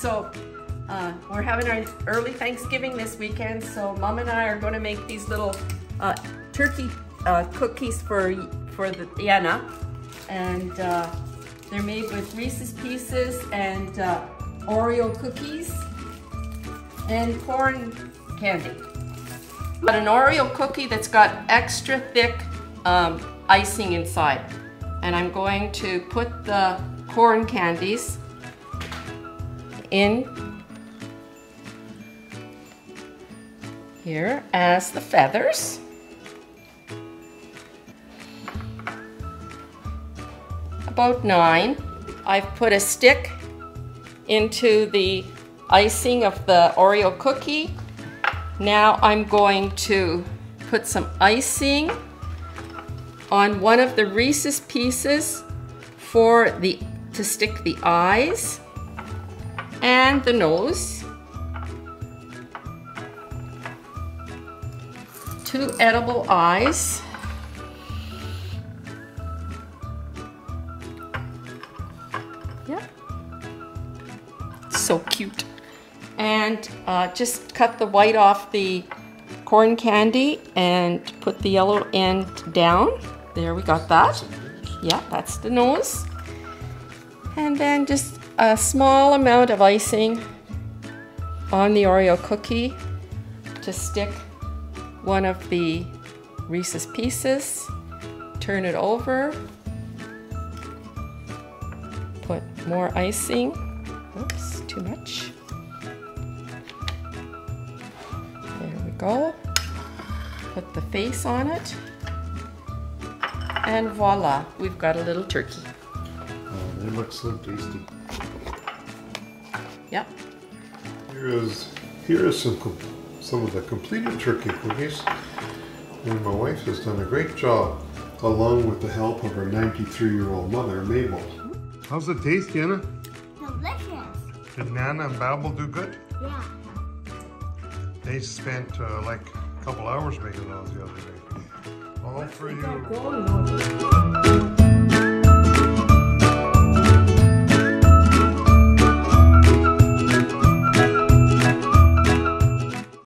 So we're having our early Thanksgiving this weekend, so Mom and I are going to make these little turkey cookies for the Vienna, and they're made with Reese's Pieces and Oreo cookies and corn candy. But an Oreo cookie that's got extra thick icing inside, and I'm going to put the corn candies in here as the feathers. About 9. I've put a stick into the icing of the Oreo cookie. Now I'm going to put some icing on one of the Reese's Pieces to stick the eyes and the nose. 2 edible eyes. Yeah. So cute. And just cut the white off the corn candy and put the yellow end down. There, we got that. Yeah, that's the nose. And then just a small amount of icing on the Oreo cookie to stick one of the Reese's Pieces. Turn it over. Put more icing. Oops, too much. There we go. Put the face on it. And voila, we've got a little turkey. Oh, they look so tasty. Yep. Here is some of the completed turkey cookies, and my wife has done a great job, along with the help of her 93-year-old mother, Mabel. How's it taste, Yana? Delicious. Did Nana and Babel do good? Yeah. They spent like a couple hours making those the other day. All for you.